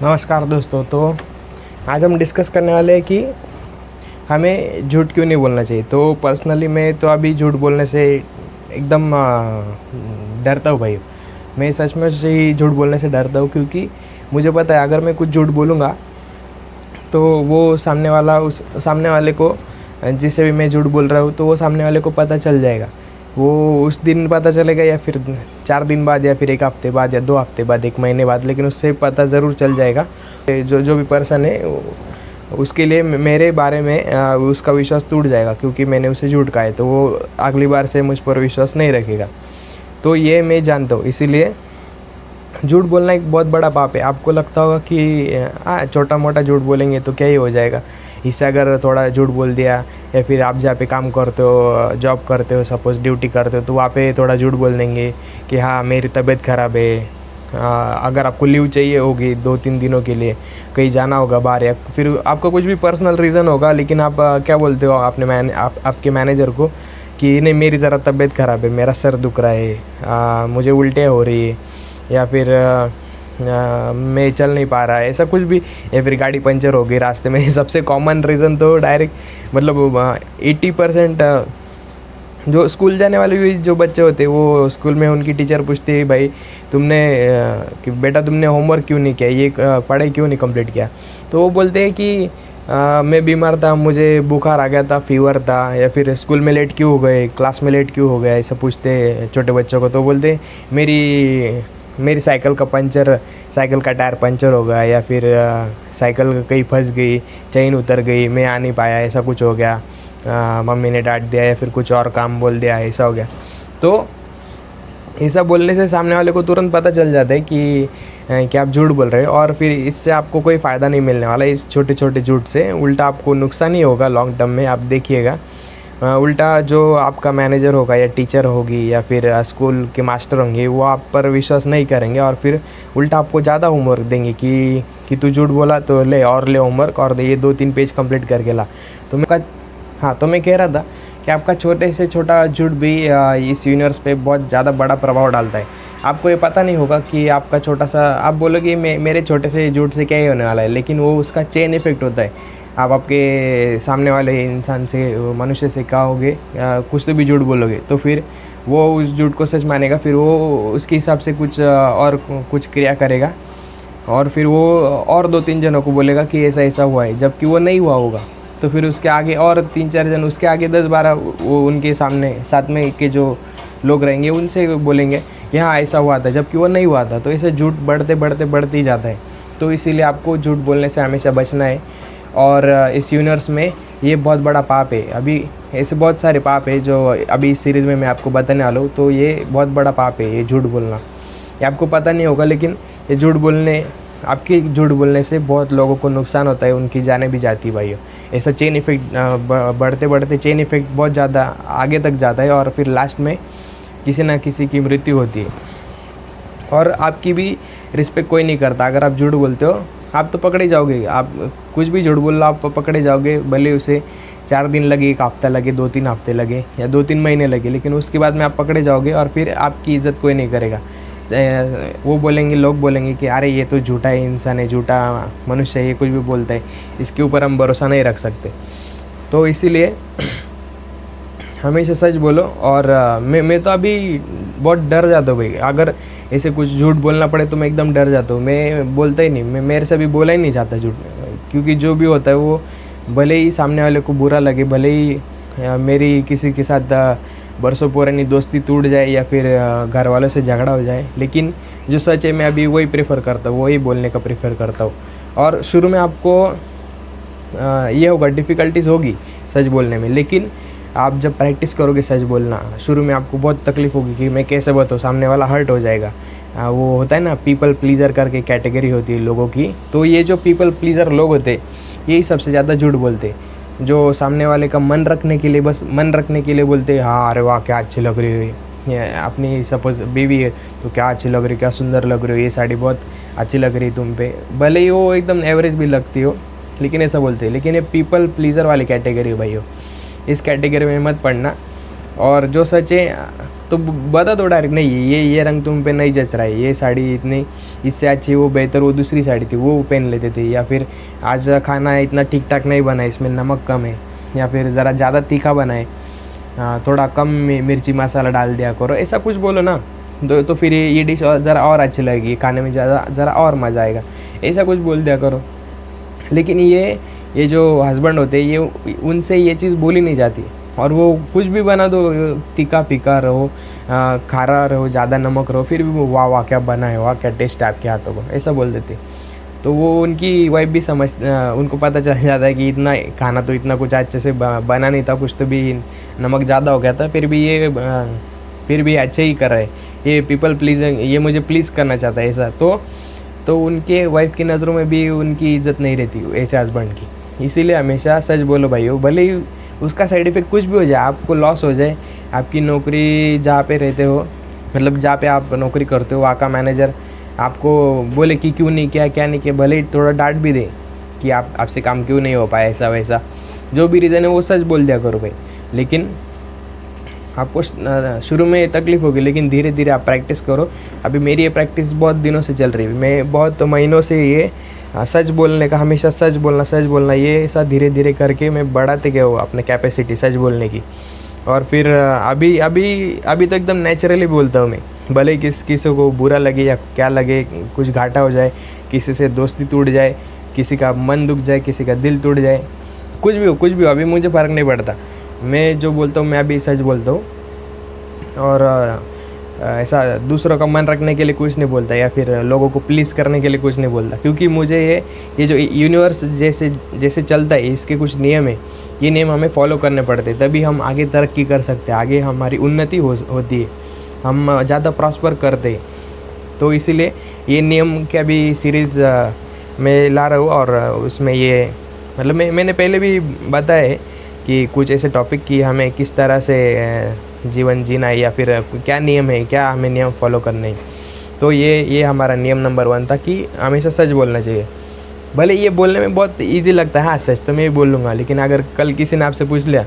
नमस्कार दोस्तों। तो आज हम डिस्कस करने वाले हैं कि हमें झूठ क्यों नहीं बोलना चाहिए। तो पर्सनली मैं तो अभी झूठ बोलने से एकदम डरता हूँ भाई। मैं सच में से ही झूठ बोलने से डरता हूँ, क्योंकि मुझे पता है अगर मैं कुछ झूठ बोलूँगा तो वो सामने वाले को, जिससे भी मैं झूठ बोल रहा हूँ, तो वो सामने वाले को पता चल जाएगा। वो उस दिन पता चलेगा या फिर 4 दिन बाद या फिर 1 हफ्ते बाद या 2 हफ्ते बाद, 1 महीने बाद, लेकिन उससे पता ज़रूर चल जाएगा। जो भी पर्सन है उसके लिए मेरे बारे में उसका विश्वास टूट जाएगा, क्योंकि मैंने उसे झूठ कहा है, तो वो अगली बार से मुझ पर विश्वास नहीं रखेगा। तो ये मैं जानता हूँ, इसीलिए झूठ बोलना एक बहुत बड़ा पाप है। आपको लगता होगा कि छोटा मोटा झूठ बोलेंगे तो क्या ही हो जाएगा, इससे अगर थोड़ा झूठ बोल दिया, या फिर आप जहाँ पे काम करते हो, जॉब करते हो, सपोज़ ड्यूटी करते हो, तो वहाँ पे थोड़ा झूठ बोल देंगे कि हाँ मेरी तबीयत ख़राब है। अगर आपको लीव चाहिए होगी 2-3 दिनों के लिए, कहीं जाना होगा बाहर, या फिर आपका कुछ भी पर्सनल रीज़न होगा, लेकिन आप क्या बोलते हो आपके मैनेजर को कि नहीं मेरी ज़रा तबीयत ख़राब है, मेरा सर दुख रहा है, मुझे उल्टियाँ हो रही है, या फिर मैं चल नहीं पा रहा है, ऐसा कुछ भी, या फिर गाड़ी पंचर हो गई रास्ते में। सबसे कॉमन रीज़न तो डायरेक्ट मतलब 80% जो स्कूल जाने वाले भी जो बच्चे होते हैं, वो स्कूल में उनकी टीचर पूछती है भाई तुमने कि बेटा तुमने होमवर्क क्यों नहीं किया, ये पढ़ाई क्यों नहीं कंप्लीट किया। तो वो बोलते हैं कि मैं बीमार था, मुझे बुखार आ गया था, फीवर था, या फिर स्कूल में लेट क्यों हो गए, क्लास में लेट क्यों हो गया, ऐसा पूछते हैं छोटे बच्चों को। तो बोलते हैं मेरी साइकिल का टायर पंचर हो गया, या फिर साइकिल कहीं फंस गई, चेन उतर गई, मैं आ नहीं पाया, ऐसा कुछ हो गया, मम्मी ने डांट दिया, या फिर कुछ और काम बोल दिया, ऐसा हो गया। तो ऐसा बोलने से सामने वाले को तुरंत पता चल जाता है कि आप झूठ बोल रहे हो, और फिर इससे आपको कोई फ़ायदा नहीं मिलने वाला। इस छोटे छोटे झूठ से उल्टा आपको नुकसान ही होगा लॉन्ग टर्म में, आप देखिएगा। उल्टा जो आपका मैनेजर होगा या टीचर होगी या फिर स्कूल के मास्टर होंगे, वो आप पर विश्वास नहीं करेंगे, और फिर उल्टा आपको ज़्यादा होमवर्क देंगे कि तू झूठ बोला तो ले होमवर्क, और ये 2-3 पेज कंप्लीट करके ला। तो मैं कह रहा था कि आपका छोटे से छोटा झूठ भी इस यूनिवर्स पे बहुत ज़्यादा बड़ा प्रभाव डालता है। आपको ये पता नहीं होगा कि आपका छोटा सा, आप बोलोगे मेरे छोटे से झूठ से क्या ही होने वाला है, लेकिन वो उसका चेन इफ़ेक्ट होता है। आप आपके सामने वाले इंसान से, मनुष्य से कहोगे, कुछ तो भी झूठ बोलोगे, तो फिर वो उस झूठ को सच मानेगा, फिर वो उसके हिसाब से कुछ क्रिया करेगा, और फिर वो और 2-3 जनों को बोलेगा कि ऐसा ऐसा हुआ है, जबकि वो नहीं हुआ होगा। तो फिर उसके आगे और 3-4 जन, उसके आगे 10-12 वो उनके सामने साथ में के जो लोग रहेंगे उनसे बोलेंगे कि हाँ ऐसा हुआ था, जबकि वो नहीं हुआ था। तो ऐसे झूठ बढ़ते ही जाता है। तो इसीलिए आपको झूठ बोलने से हमेशा बचना है। और इस यूनिवर्स में ये बहुत बड़ा पाप है। अभी ऐसे बहुत सारे पाप है जो अभी इस सीरीज़ में मैं आपको बताने वाला हूँ। तो ये बहुत बड़ा पाप है, ये झूठ बोलना। ये आपको पता नहीं होगा, लेकिन ये आपके झूठ बोलने से बहुत लोगों को नुकसान होता है, उनकी जानें भी जाती है भाइयों। ऐसा चेन इफ़ेक्ट बढ़ते चेन इफ़ेक्ट बहुत ज़्यादा आगे तक जाता है, और फिर लास्ट में किसी ना किसी की मृत्यु होती है। और आपकी भी रिस्पेक्ट कोई नहीं करता। अगर आप झूठ बोलते हो, आप तो पकड़े जाओगे। आप कुछ भी झूठ बोल लो, आप पकड़े जाओगे, भले उसे 4 दिन लगे, 1 हफ्ता लगे, 2-3 हफ्ते लगे, या 2-3 महीने लगे, लेकिन उसके बाद में आप पकड़े जाओगे, और फिर आपकी इज़्ज़त कोई नहीं करेगा। लोग बोलेंगे कि अरे ये तो झूठा है इंसान है, झूठा मनुष्य है, ये कुछ भी बोलता है, इसके ऊपर हम भरोसा नहीं रख सकते। तो इसीलिए हमेशा सच बोलो। और मैं तो अभी बहुत डर जाता हूँ भाई। अगर ऐसे कुछ झूठ बोलना पड़े तो मैं एकदम डर जाता हूँ, मैं बोलता ही नहीं। मेरे से अभी बोला ही नहीं जाता झूठ, क्योंकि जो भी होता है वो भले ही सामने वाले को बुरा लगे, भले ही मेरी किसी के साथ बरसों पुरानी दोस्ती टूट जाए, या फिर घर वालों से झगड़ा हो जाए, लेकिन जो सच है मैं अभी वही प्रेफर करता हूँ, वही बोलने का प्रेफर करता हूँ। और शुरू में आपको ये होगा, डिफ़िकल्टीज़ होगी सच बोलने में, लेकिन आप जब प्रैक्टिस करोगे सच बोलना, शुरू में आपको बहुत तकलीफ़ होगी कि मैं कैसे बताऊँ, सामने वाला हर्ट हो जाएगा। वो होता है ना, पीपल प्लीज़र करके कैटेगरी होती है लोगों की। तो ये जो पीपल प्लीज़र लोग होते हैं, यही सबसे ज़्यादा झूठ बोलते हैं। जो सामने वाले का मन रखने के लिए, बस मन रखने के लिए बोलते हैं, हाँ अरे वाह क्या अच्छी लग रही है, अपनी सपोज़ बीवी है तो क्या अच्छी लग रही, क्या सुंदर लग रही हो, ये साड़ी बहुत अच्छी लग रही तुम पे, भले ही वो एकदम एवरेज भी लगती हो, लेकिन ऐसा बोलते हैं। लेकिन ये पीपल प्लीज़र वाली कैटेगरी है भाई, इस कैटेगरी में मत पढ़ना। और जो सच है तो बता दो डायरेक्ट, नहीं ये रंग तुम पे नहीं जच रहा है, ये साड़ी इतनी इससे अच्छी वो बेहतर वो दूसरी साड़ी थी वो पहन लेते थे, या फिर आज खाना इतना ठीक ठाक नहीं बना है, इसमें नमक कम है, या फिर ज़रा ज़्यादा तीखा बना है, थोड़ा कम मिर्ची मसाला डाल दिया करो, ऐसा कुछ बोलो ना। तो फिर ये डिश ज़रा और अच्छी लगेगी, खाने में ज़रा और मज़ा आएगा, ऐसा कुछ बोल दिया करो। लेकिन ये जो हस्बैंड होते हैं ये उनसे ये चीज़ बोली नहीं जाती, और वो कुछ भी बना दो, तीखा फीका रहो, खारा रहो, ज़्यादा नमक रहो, फिर भी वो वाह वाह क्या बना है, वाह क्या टेस्ट है आपके हाथों को, ऐसा बोल देते। तो वो उनकी वाइफ भी उनको पता चल जाता है कि इतना खाना तो इतना कुछ अच्छे से बना नहीं था, कुछ तो भी नमक ज़्यादा हो गया था, फिर भी अच्छे ही कर रहे, ये पीपल प्लीजिंग, ये मुझे प्लीज़ करना चाहता है ऐसा। तो उनके वाइफ की नज़रों में भी उनकी इज्जत नहीं रहती ऐसे हस्बैंड की। इसीलिए हमेशा सच बोलो भाइयों, भले ही उसका साइड इफ़ेक्ट कुछ भी हो जाए, आपको लॉस हो जाए, आपकी नौकरी जहाँ पे रहते हो, मतलब जहाँ पे आप नौकरी करते हो, वहाँ का मैनेजर आपको बोले कि क्यों नहीं किया, क्या नहीं किया, भले ही थोड़ा डांट भी दे कि आपसे काम क्यों नहीं हो पाया, ऐसा वैसा जो भी रीज़न है वो सच बोल दिया करो भाई। लेकिन आपको शुरू में तकलीफ़ होगी, लेकिन धीरे धीरे आप प्रैक्टिस करो। अभी मेरी ये प्रैक्टिस बहुत दिनों से चल रही है, मैं बहुत महीनों से ये सच बोलने का, हमेशा सच बोलना ये ऐसा धीरे धीरे करके मैं बढ़ाते गया हूँ अपने कैपेसिटी सच बोलने की। और फिर अभी तो एकदम नेचुरली बोलता हूँ मैं, भले किसी को बुरा लगे या क्या लगे, कुछ घाटा हो जाए, किसी से दोस्ती टूट जाए, किसी का मन दुख जाए, किसी का दिल टूट जाए, कुछ भी हो, अभी मुझे फ़र्क नहीं पड़ता। मैं जो बोलता हूँ मैं अभी सच बोलता हूँ, और ऐसा दूसरों का मन रखने के लिए कुछ नहीं बोलता, या फिर लोगों को प्लीज़ करने के लिए कुछ नहीं बोलता, क्योंकि मुझे ये जो यूनिवर्स जैसे चलता है, इसके कुछ नियम है, ये नियम हमें फॉलो करने पड़ते, तभी हम आगे तरक्की कर सकते हैं, आगे हमारी उन्नति होती है, हम ज़्यादा प्रॉस्पर करते हैं। तो इसीलिए ये नियम की अभी सीरीज़ मैं ला रहा हूँ, और उसमें ये मतलब मैंने पहले भी बताया है कि कुछ ऐसे टॉपिक कि हमें किस तरह से जीवन जीना है, या फिर क्या नियम है, क्या हमें नियम फॉलो करने हैं। तो ये हमारा नियम नंबर 1 था कि हमेशा सच बोलना चाहिए। भले ये बोलने में बहुत इजी लगता है, हाँ सच तो मैं भी बोल लूँगा, लेकिन अगर कल किसी ने आपसे पूछ लिया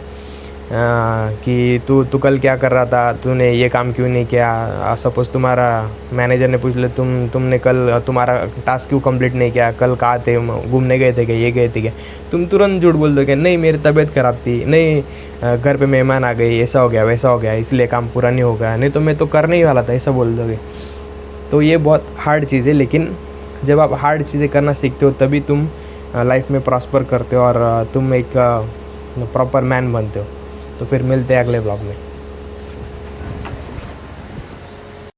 कि तू कल क्या कर रहा था, तूने ये काम क्यों नहीं किया, सपोज़ तुम्हारा मैनेजर ने पूछ लिया तुमने कल तुम्हारा टास्क क्यों कंप्लीट नहीं किया, कल कहाँ थे, घूमने गए थे क्या, ये गए थे क्या, तुम तुरंत झूठ बोल दोगे, नहीं मेरी तबीयत ख़राब थी, नहीं घर पे मेहमान आ गए, ऐसा हो गया वैसा हो गया, इसलिए काम पूरा नहीं हो गया, नहीं तो मैं तो करने ही वाला था, ऐसा बोल दोगे। तो ये बहुत हार्ड चीज़ है, लेकिन जब आप हार्ड चीज़ें करना सीखते हो तभी तुम लाइफ में प्रॉस्पर करते हो, और तुम एक प्रॉपर मैन बनते हो। तो फिर मिलते हैं अगले ब्लॉग में।